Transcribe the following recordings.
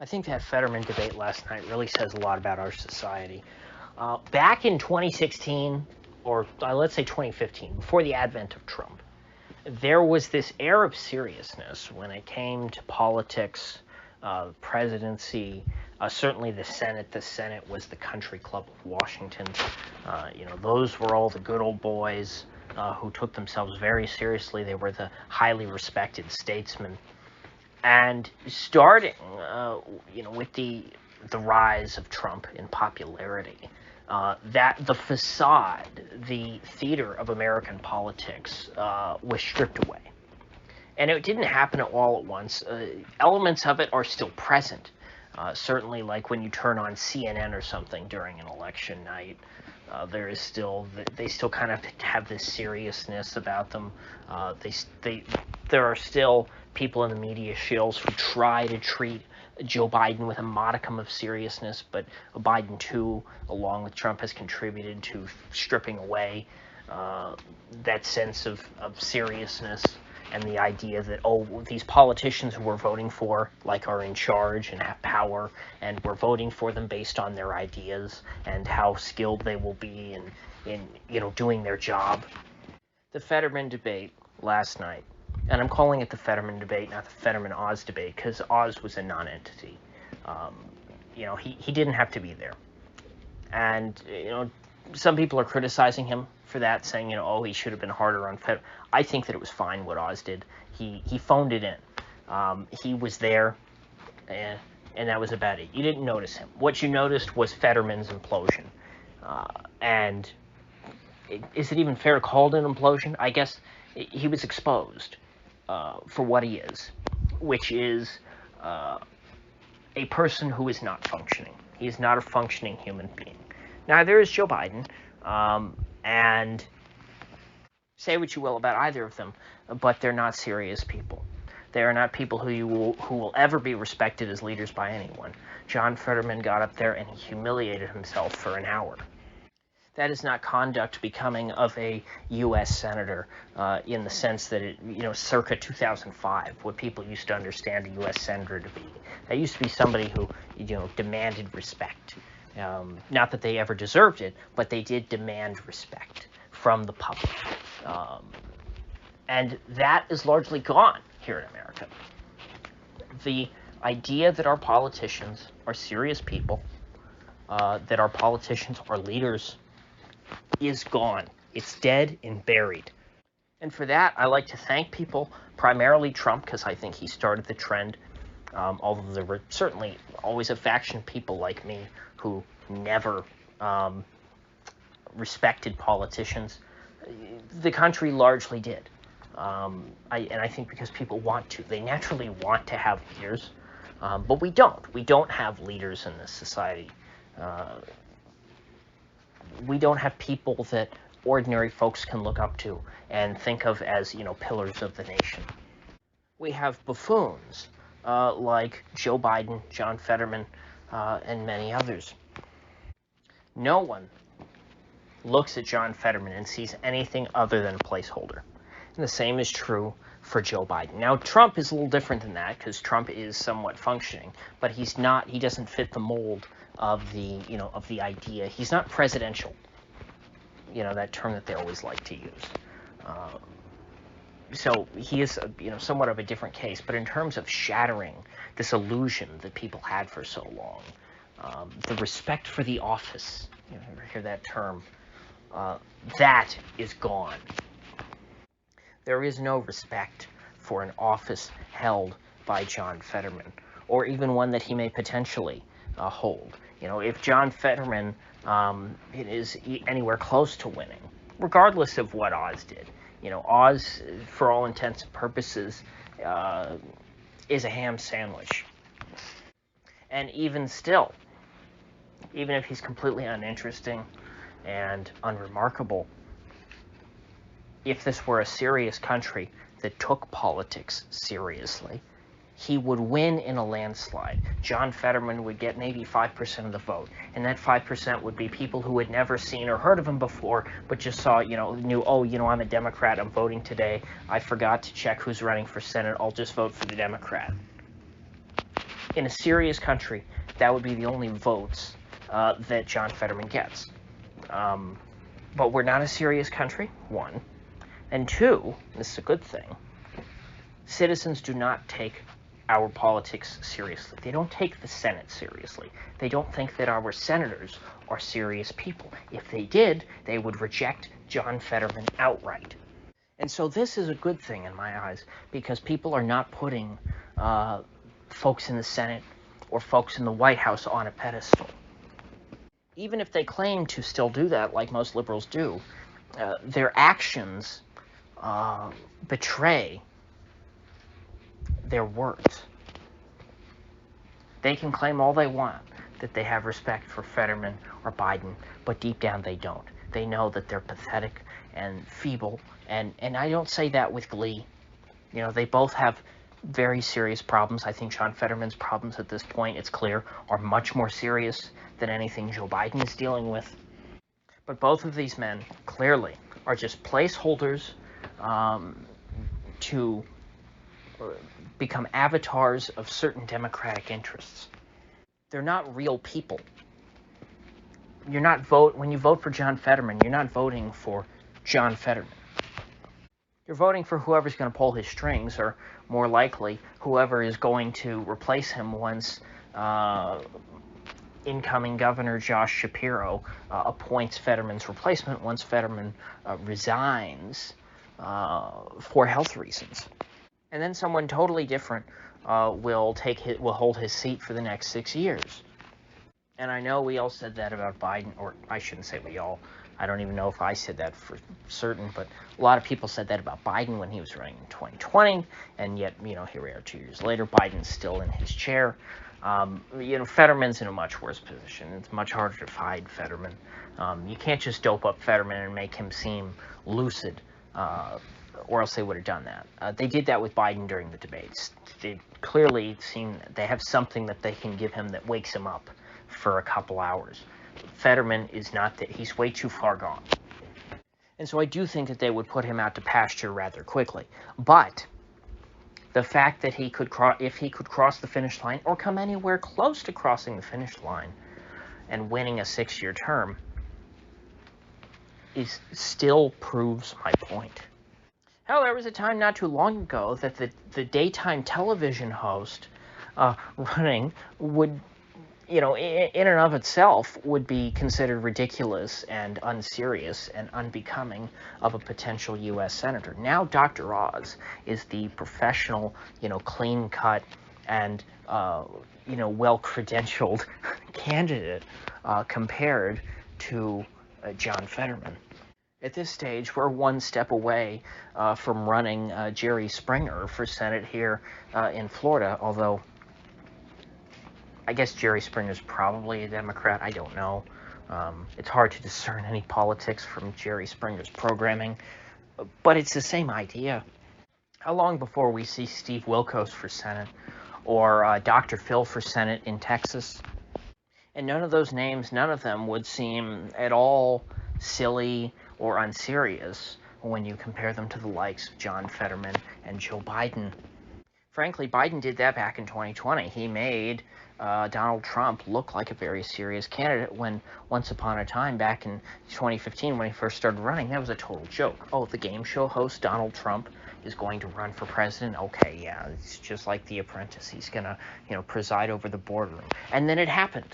I think that Fetterman debate last night really says a lot about our society. Back in 2016, or let's say 2015, before the advent of Trump, there was this air of seriousness when it came to politics, presidency, certainly the Senate. The Senate was the country club of Washington. Those were all the good old boys who took themselves very seriously. They were the highly respected statesmen. And starting, with the rise of Trump in popularity, that the facade, the theater of American politics, was stripped away. And it didn't happen all at once. Elements of it are still present. Certainly, like when you turn on CNN or something during an election night, they still kind of have this seriousness about them. There are still people in the media shills who try to treat Joe Biden with a modicum of seriousness, but Biden too, along with Trump, has contributed to stripping away that sense of seriousness and the idea that, these politicians who we're voting for, are in charge and have power, and we're voting for them based on their ideas and how skilled they will be in doing their job. The Fetterman debate last night, and I'm calling it the Fetterman debate, not the Fetterman-Oz debate, because Oz was a non-entity. He didn't have to be there. And, some people are criticizing him for that, saying, he should have been harder on Fetterman. I think that it was fine what Oz did. He phoned it in. He was there, and that was about it. You didn't notice him. What you noticed was Fetterman's implosion. And is it even fair to call it an implosion? I guess he was exposed for what he is, which is a person who is not functioning. He is not a functioning human being. Neither is Joe Biden, and say what you will about either of them, but they're not serious people. They are not people who will ever be respected as leaders by anyone. John Fetterman got up there and he humiliated himself for an hour. That is not conduct becoming of a U.S. senator in the sense that it, circa 2005, what people used to understand a U.S. senator to be. That used to be somebody who, demanded respect. Not that they ever deserved it, but they did demand respect from the public. And that is largely gone here in America. The idea that our politicians are serious people, that our politicians are leaders, is gone. It's dead and buried. And for that, I like to thank people, primarily Trump, because I think he started the trend, although there were certainly always a faction of people like me who never respected politicians. The country largely did. I think because people want to. They naturally want to have leaders, but we don't. We don't have leaders in this society. We don't have people that ordinary folks can look up to and think of as, pillars of the nation. We have buffoons like Joe Biden, John Fetterman, and many others. No one looks at John Fetterman and sees anything other than a placeholder. And the same is true for Joe Biden. Now, Trump is a little different than that because Trump is somewhat functioning, but he doesn't fit the mold of the idea. He's not presidential, that term that they always like to use. So he is, somewhat of a different case. But in terms of shattering this illusion that people had for so long, the respect for the office, you ever hear that term, that is gone. There is no respect for an office held by John Fetterman, or even one that he may potentially hold. If John Fetterman is anywhere close to winning, regardless of what Oz did, Oz, for all intents and purposes, is a ham sandwich. And even still, even if he's completely uninteresting and unremarkable, if this were a serious country that took politics seriously, he would win in a landslide. John Fetterman would get maybe 5% of the vote, and that 5% would be people who had never seen or heard of him before, but just saw, knew, I'm a Democrat, I'm voting today, I forgot to check who's running for Senate, I'll just vote for the Democrat. In a serious country, that would be the only votes that John Fetterman gets. But we're not a serious country, one. And two, this is a good thing, citizens do not take our politics seriously. They don't take the Senate seriously. They don't think that our senators are serious people. If they did, they would reject John Fetterman outright. And so this is a good thing in my eyes, because people are not putting folks in the Senate or folks in the White House on a pedestal. Even if they claim to still do that, like most liberals do, their actions betray their words. They can claim all they want that they have respect for Fetterman or Biden, but deep down they don't. They know that they're pathetic and feeble, and I don't say that with glee. You know, they both have very serious problems. I think John Fetterman's problems at this point, it's clear, are much more serious than anything Joe Biden is dealing with. But both of these men, clearly, are just placeholders to become avatars of certain democratic interests. They're not real people. When you vote for John Fetterman, you're not voting for John Fetterman. You're voting for whoever's going to pull his strings, or more likely, whoever is going to replace him once incoming Governor Josh Shapiro appoints Fetterman's replacement once Fetterman resigns for health reasons. And then someone totally different will hold his seat for the next 6 years. And I know we all said that about Biden, or I shouldn't say we all. I don't even know if I said that for certain, but a lot of people said that about Biden when he was running in 2020, and yet, here we are 2 years later, Biden's still in his chair. Fetterman's in a much worse position. It's much harder to find Fetterman. You can't just dope up Fetterman and make him seem lucid, or else they would have done that. They did that with Biden during the debates. They clearly seem they have something that they can give him that wakes him up for a couple hours. Fetterman is not that. He's way too far gone. And so I do think that they would put him out to pasture rather quickly. But the fact that if he could cross the finish line or come anywhere close to crossing the finish line and winning a 6-year term still proves my point. Hell, there was a time not too long ago that the daytime television host running would, in and of itself, would be considered ridiculous and unserious and unbecoming of a potential U.S. senator. Now Dr. Oz is the professional, clean-cut and, well-credentialed candidate compared to John Fetterman. At this stage, we're one step away from running Jerry Springer for Senate here in Florida, although I guess Jerry Springer's probably a Democrat. I don't know. It's hard to discern any politics from Jerry Springer's programming, but it's the same idea. How long before we see Steve Wilkos for Senate or Dr. Phil for Senate in Texas? And none of those names, none of them would seem at all silly or unserious when you compare them to the likes of John Fetterman and Joe Biden. Frankly, Biden did that back in 2020. He made Donald Trump look like a very serious candidate when once upon a time back in 2015 when he first started running, that was a total joke. Oh, the game show host Donald Trump is going to run for president? Okay, yeah, it's just like The Apprentice. He's going to, preside over the boardroom. And then it happened.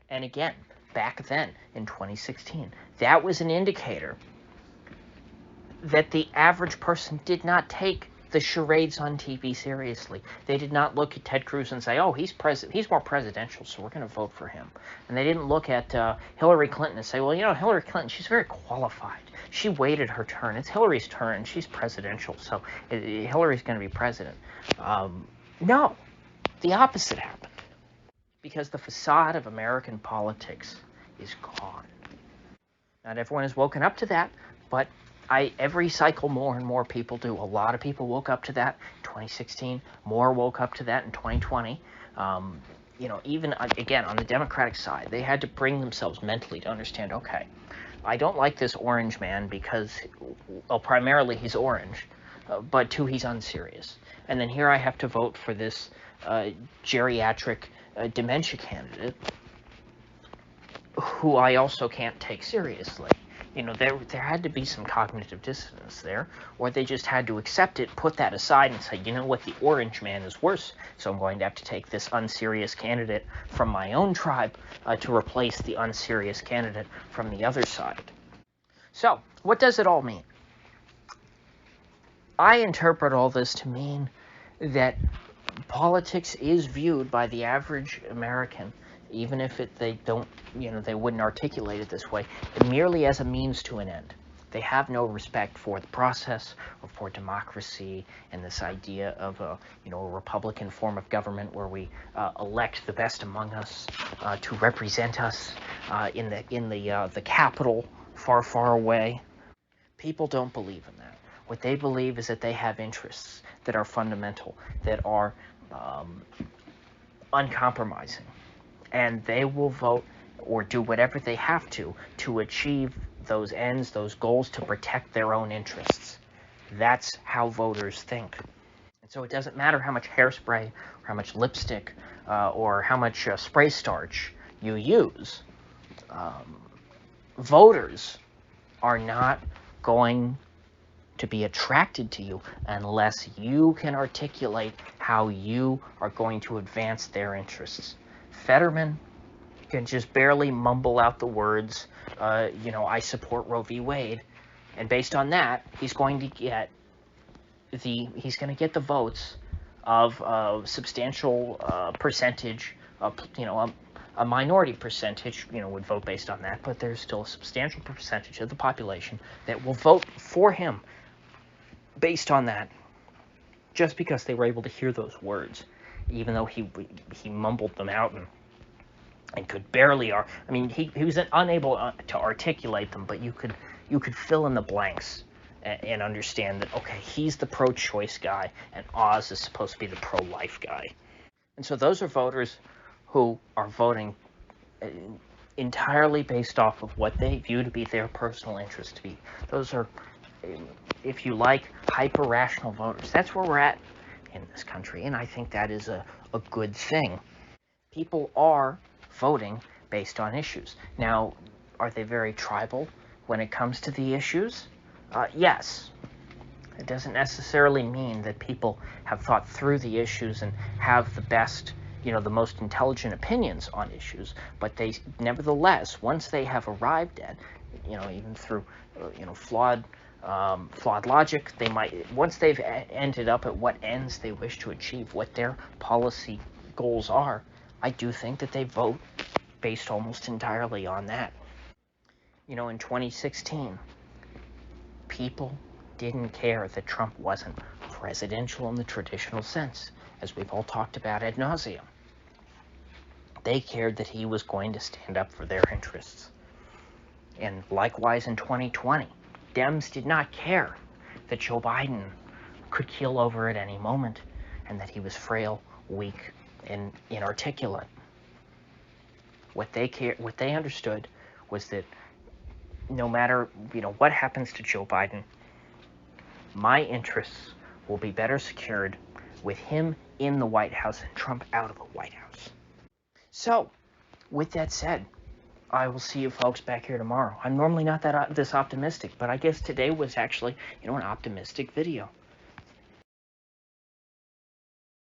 And again, back then in 2016, that was an indicator that the average person did not take the charades on TV seriously. They did not look at Ted Cruz and say, oh, he's more presidential, so we're going to vote for him. And they didn't look at Hillary Clinton and say, well, Hillary Clinton, she's very qualified. She waited her turn. It's Hillary's turn, and she's presidential, so Hillary's going to be president. No, the opposite happened. Because the facade of American politics is gone. Not everyone has woken up to that, but every cycle more and more people do. A lot of people woke up to that in 2016. More woke up to that in 2020. Even, again, on the Democratic side, they had to bring themselves mentally to understand, okay, I don't like this orange man because, well, primarily he's orange, but two, he's unserious. And then here I have to vote for this geriatric dementia candidate, who I also can't take seriously. You know, there had to be some cognitive dissonance there, or they just had to accept it, put that aside, and say, you know what, the orange man is worse, so I'm going to have to take this unserious candidate from my own tribe to replace the unserious candidate from the other side. So, what does it all mean? I interpret all this to mean that politics is viewed by the average American, even if they don't, you know, they wouldn't articulate it this way, merely as a means to an end. They have no respect for the process or for democracy and this idea of a, you know, a Republican form of government where we elect the best among us to represent us in the capital far, far away. People don't believe in that. What they believe is that they have interests that are fundamental, that are uncompromising, and they will vote or do whatever they have to achieve those ends, those goals, to protect their own interests. That's how voters think. And so it doesn't matter how much hairspray, or how much lipstick, or how much spray starch you use. Voters are not going to be attracted to you unless you can articulate how you are going to advance their interests. Fetterman can just barely mumble out the words, you know, I support Roe v. Wade, and based on that, he's going to get the votes of a substantial percentage of, you know, a minority percentage, you know, would vote based on that, but there's still a substantial percentage of the population that will vote for him based on that, just because they were able to hear those words, even though he mumbled them out and could barely, I mean, he was unable to articulate them, but you could fill in the blanks and understand that, okay, he's the pro-choice guy, and Oz is supposed to be the pro-life guy. And so those are voters who are voting entirely based off of what they view to be their personal interest to be. Those are, if you like, hyper-rational voters. That's where we're at in this country, and I think that is a good thing. People are voting based on issues. Now, are they very tribal when it comes to the issues? Yes. It doesn't necessarily mean that people have thought through the issues and have the best, you know, the most intelligent opinions on issues, but they, nevertheless, once they have arrived at, you know, even through, you know, flawed logic, they might, once they've ended up at what ends they wish to achieve, what their policy goals are, I do think that they vote based almost entirely on that. You know, in 2016, people didn't care that Trump wasn't presidential in the traditional sense, as we've all talked about ad nauseum. They cared that he was going to stand up for their interests. And likewise in 2020, Dems did not care that Joe Biden could keel over at any moment and that he was frail, weak, and inarticulate. What they understood was that no matter, you know, what happens to Joe Biden, my interests will be better secured with him in the White House and Trump out of the White House. So, with that said, I will see you folks back here tomorrow. I'm normally not this optimistic, but I guess today was actually, you know, an optimistic video.